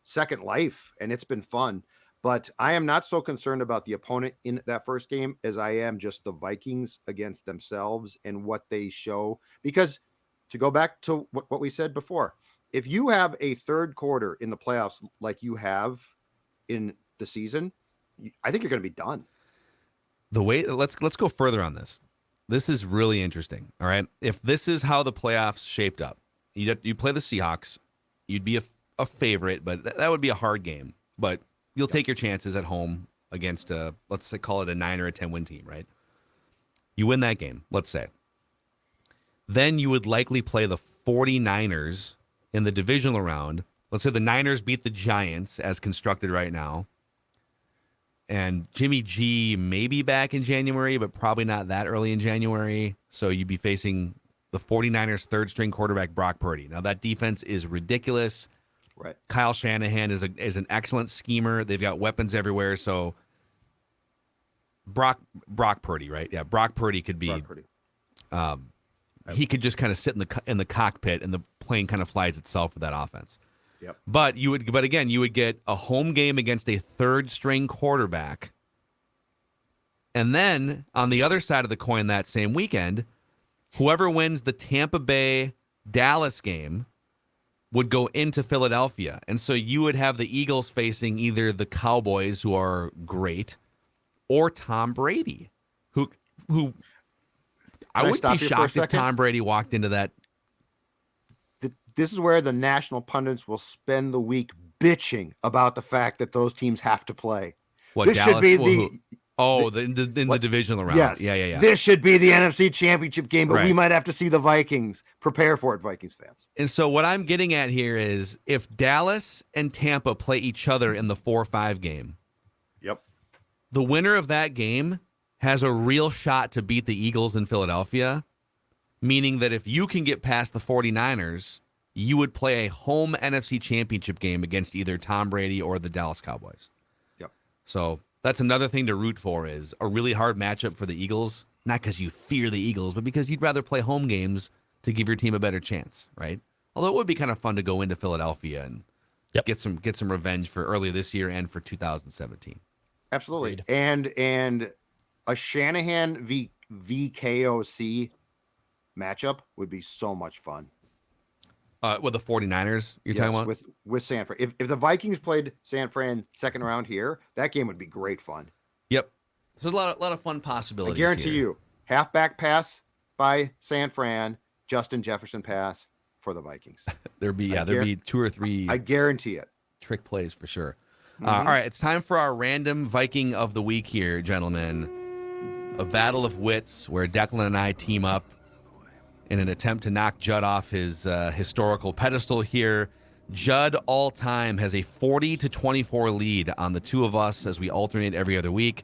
second life, and it's been fun. But I am not so concerned about the opponent in that first game as I am just the Vikings against themselves and what they show. Because to go back to what we said before, if you have a third quarter in the playoffs like you have in the season, I think you're going to be done. Let's go further on this. This is really interesting. All right, if this is how the playoffs shaped up, you play the Seahawks, you'd be a favorite, but that would be a hard game. But you'll take your chances at home against let's say, call it a 9 or a 10 win team, right? You win that game, let's say. Then you would likely play the 49ers in the divisional round. Let's say the Niners beat the Giants as constructed right now. And Jimmy G may be back in January, but probably not that early in January. So you'd be facing the 49ers third string quarterback, Brock Purdy. Now that defense is ridiculous. Right. Kyle Shanahan is an excellent schemer. They've got weapons everywhere. So Brock Purdy, right? Yeah, Brock Purdy could be. He could just kind of sit in the cockpit, and the plane kind of flies itself with that offense. Yep. But you would get a home game against a third string quarterback, and then on the other side of the coin that same weekend, whoever wins the Tampa Bay Dallas game would go into Philadelphia. And so you would have the Eagles facing either the Cowboys, who are great, or Tom Brady, who I wouldn't be shocked if Tom Brady walked into that. This is where the national pundits will spend the week bitching about the fact that those teams have to play. What, this Dallas? Should be the divisional round. Yes. Yeah. This should be the NFC Championship game, but Right. we might have to see the Vikings. Prepare for it, Vikings fans. And so what I'm getting at here is if Dallas and Tampa play each other in the 4-5 game, yep, the winner of that game has a real shot to beat the Eagles in Philadelphia, meaning that if you can get past the 49ers, you would play a home NFC championship game against either Tom Brady or the Dallas Cowboys. Yep. So that's another thing to root for, is a really hard matchup for the Eagles, not because you fear the Eagles, but because you'd rather play home games to give your team a better chance, right? Although it would be kind of fun to go into Philadelphia and get some revenge for earlier this year and for 2017. Absolutely. And a Shanahan v KOC matchup would be so much fun. With the 49ers, you're talking about? With San Fran. If the Vikings played San Fran second round here, that game would be great fun. Yep. So there's a lot of fun possibilities. I guarantee you, halfback pass by San Fran, Justin Jefferson pass for the Vikings. there'd be 2 or 3. I guarantee it. Trick plays for sure. All right, it's time for our random Viking of the week here, gentlemen. A battle of wits where Declan and I team up in an attempt to knock Judd off his historical pedestal here. Judd all time has a 40-24 lead on the two of us as we alternate every other week.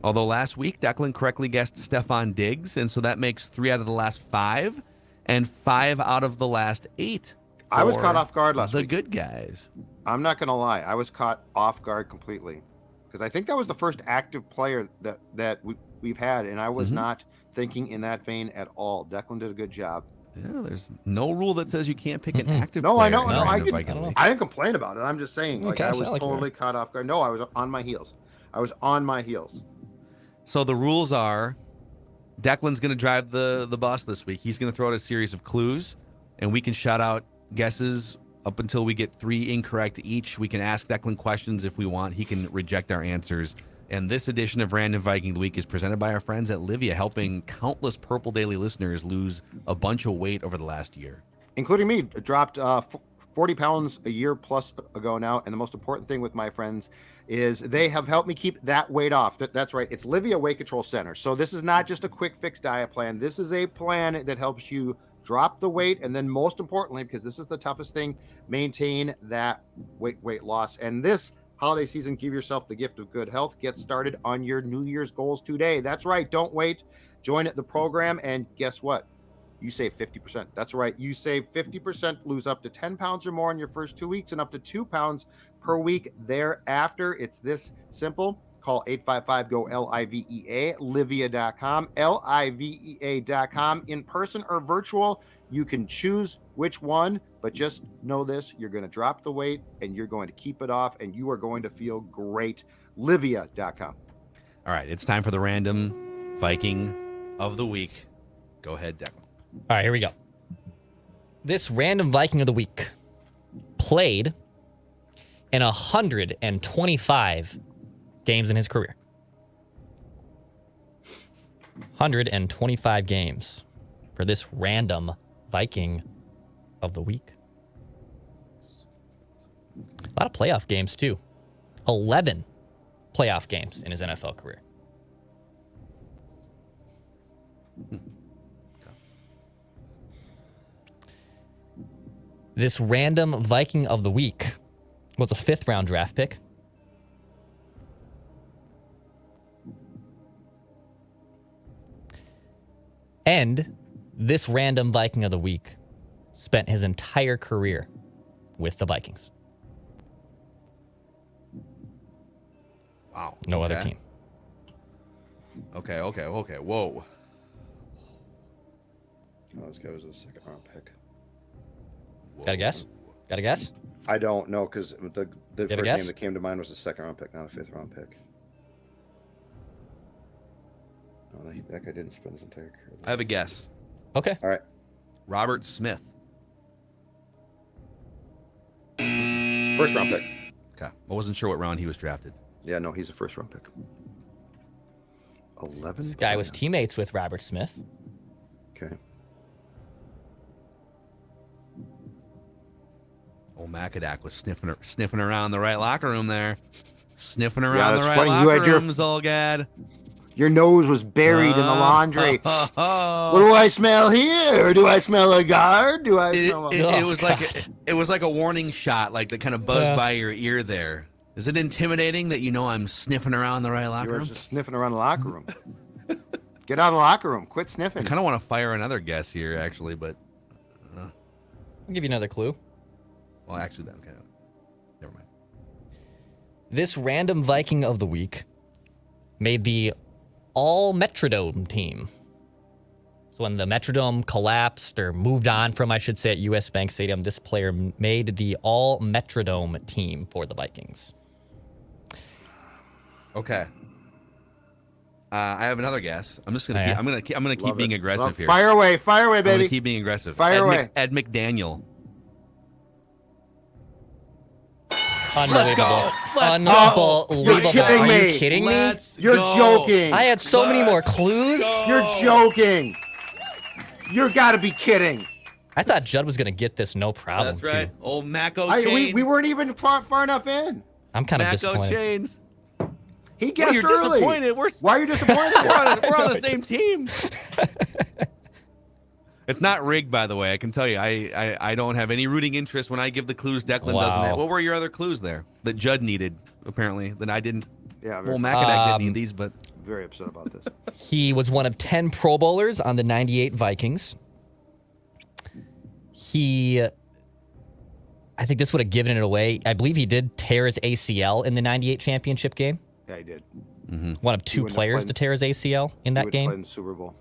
Although last week, Declan correctly guessed Stephon Diggs, and so that makes 3 out of the last 5 and 5 out of the last 8. I was caught off guard last week. week. The good guys. I'm not going to lie. I was caught off guard completely because I think that was the first active player that we've had, and I was not thinking in that vein at all. Declan did a good job. Yeah, there's no rule that says you can't pick an active player. I know. I didn't complain about it. I'm just saying, I was totally caught off guard. No, I was on my heels. So the rules are, Declan's going to drive the bus this week. He's going to throw out a series of clues, and we can shout out guesses up until we get 3 incorrect each. We can ask Declan questions if we want. He can reject our answers. And this edition of Random Viking of the Week is presented by our friends at Livia, helping countless Purple Daily listeners lose a bunch of weight over the last year. Including me. Dropped 40 pounds a year plus ago now. And the most important thing with my friends is they have helped me keep that weight off. That's right. It's Livia Weight Control Center. So this is not just a quick fix diet plan. This is a plan that helps you drop the weight, and then most importantly, because this is the toughest thing, maintain that weight loss. And this holiday season, give yourself the gift of good health. Get started on your New Year's goals today. That's right. Don't wait. Join the program, and guess what? You save 50%. That's right. You save 50%, lose up to 10 pounds or more in your first 2 weeks and up to 2 pounds per week thereafter. It's this simple. Call 855-GO-LIVEA, Livia.com, LIVEA.com. In person or virtual, you can choose which one, but just know this, you're going to drop the weight and you're going to keep it off and you are going to feel great. Livia.com. All right, it's time for the Random Viking of the Week. Go ahead, Declan. All right, here we go. This Random Viking of the Week played in 125 games in his career. 125 games for this Random Viking of the Week. A lot of playoff games, too. 11 playoff games in his NFL career. This Random Viking of the Week was a 5th-round draft pick. And this Random Viking of the Week spent his entire career with the Vikings. Wow. No other team. Okay. Whoa. Oh, this guy was a 2nd-round pick. Got a guess? I don't know, because the first name guess? that came to mind was a 2nd-round pick, not a 5th-round pick. No, that guy didn't spend his entire career. I have a guess. Okay. All right. Robert Smith. 1st-round pick. Okay. I wasn't sure what round he was drafted. Yeah, no, he's a 1st-round pick. 11. This guy was teammates with Robert Smith. Okay. Old Macadac was sniffing around the right locker room there. Sniffing around the right funny. locker room, Zolgad. Your nose was buried in the laundry. What do I smell here? Do I smell a guard? Do I smell it was like a warning shot, like that kind of buzzed by your ear there. Is it intimidating that I'm sniffing around the right locker You're room? just sniffing around the locker room. Get out of the locker room. Quit I sniffing. kind of want to fire another guess here, actually, but I'll give you another clue. well, actually, that okay. Never mind. This random Viking of the week made the all Metrodome team. So when the Metrodome collapsed or moved on from, I should say, at US Bank Stadium, this player made the all Metrodome team for the Vikings. Okay. I have another guess. I'm just gonna keep. I'm gonna keep being aggressive here. Fire away, I'm baby. gonna keep being aggressive. Fire away. Ed McDaniel. Unbelievable. Let's go. Unbelievable. You're kidding Are me. you kidding me? Let's You're go. joking. I had so many more clues. You're joking. You got to be kidding. I thought Judd was going to get this no problem. That's right. Too. Old Mako Chains. We weren't even far enough in. I'm kind of Mako disappointed. Chains. He guessed You're early. disappointed. Why are you disappointed? We're on the same team. It's not rigged, by the way. I can tell you. I don't have any rooting interest when I give the clues. Declan doesn't have. What were your other clues there that Judd needed, apparently, that I didn't? Yeah, Well, Makadak didn't need these, but very upset about this. He was one of 10 Pro Bowlers on the 98 Vikings. I think this would have given it away. I believe he did tear his ACL in the 98 championship game. Yeah, he did. One of two players to tear his ACL in that game. Played in the Super Bowl.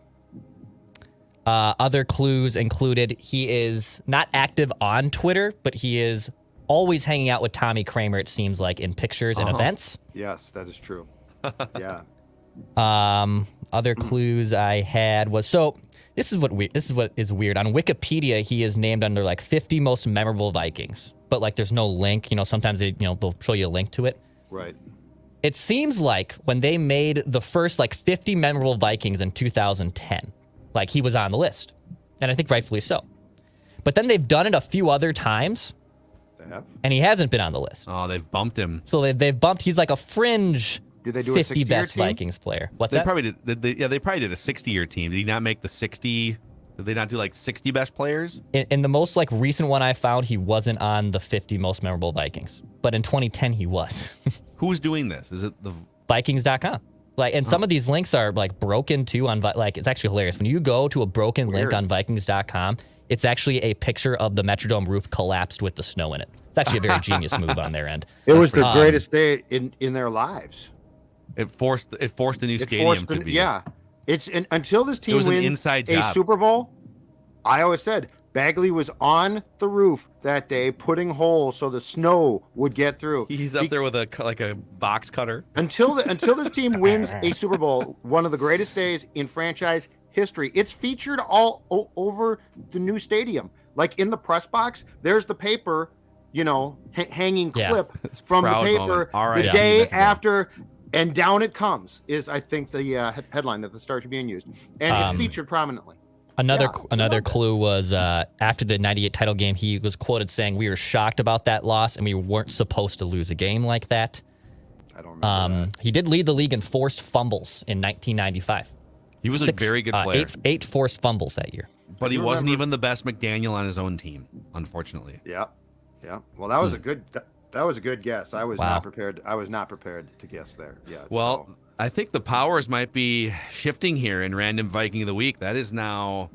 Other clues included he is not active on Twitter, but he is always hanging out with Tommy Kramer, it seems like, in pictures and events. Yes, that is true. Yeah. Other clues I had was this is what is weird. On Wikipedia, he is named under like 50 most memorable Vikings, but like there's no link. Sometimes they'll show you a link to it. Right. It seems like when they made the first like 50 memorable Vikings in 2010, like he was on the list, and I think rightfully so. But then they've done it a few other times, and he hasn't been on the list. oh, they've bumped him. So they've bumped. He's like a fringe. Did they do 50 a 60-year best team? Vikings player? What's They that? probably did. They probably did a 60-year team. Did he not make the 60? Did they not do like 60 best players? In the most like recent one I found, he wasn't on the 50 most memorable Vikings. But in 2010, he was. Who's doing this? Is it the Vikings.com. Like, and some of these links are like broken too on like it's actually hilarious. When you go to a broken link on Vikings.com, it's actually a picture of the Metrodome roof collapsed with the snow in it. It's actually a very genius move on their end. It was the greatest day in their lives. It forced a new stadium to be. Yeah. Until this team was an wins inside a job. Super Bowl, I always said Bagley was on the roof that day putting holes so the snow would get through. He's up there with a box cutter. Until this team wins a Super Bowl, one of the greatest days in franchise history. It's featured all over the new stadium. Like in the press box, there's the paper, hanging clip from the paper the day after. And down it comes is, I think, the headline that the Star Tribune used, and it's featured prominently. Another clue was after the 98 title game, he was quoted saying, "We were shocked about that loss, and we weren't supposed to lose a game like that." I don't remember that. He did lead the league in forced fumbles in 1995. He was a very good player. Eight forced fumbles that year. But he wasn't even the best McDaniel on his own team, unfortunately. Yeah. Well, that was a good. That was a good guess. I was not prepared. I was not prepared to guess there. Yeah. Well, I think the powers might be shifting here in Random Viking of the Week. That is now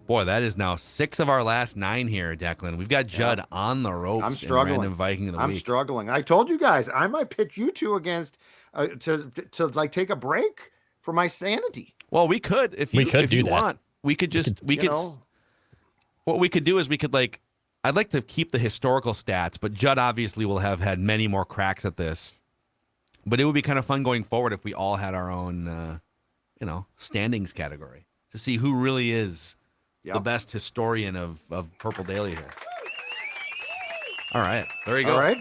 6 of our last 9 here, Declan. We've got Judd on the ropes. I'm struggling. In Random Viking of the Week. I'm struggling. I told you guys I might pitch you two against to like take a break for my sanity. Well, we could if you want. We could what we could do is we could I'd like to keep the historical stats, but Judd obviously will have had many more cracks at this. But it would be kind of fun going forward if we all had our own, standings category to see who really is the best historian of Purple Daily here. All right, there you go. All right.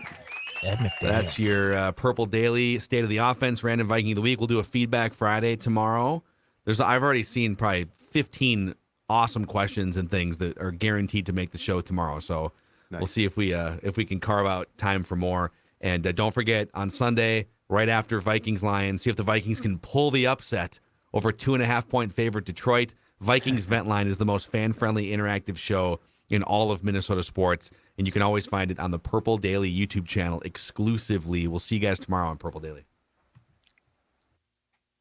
That's your Purple Daily State of the Offense, Random Viking of the Week. We'll do a feedback Friday tomorrow. I've already seen probably 15 awesome questions and things that are guaranteed to make the show tomorrow. So we'll see if we can carve out time for more. And don't forget on Sunday, right after Vikings Lions, see if the Vikings can pull the upset over 2.5 point favorite Detroit. Vikings Vent Line is the most fan friendly interactive show in all of Minnesota sports. And you can always find it on the Purple Daily YouTube channel exclusively. We'll see you guys tomorrow on Purple Daily.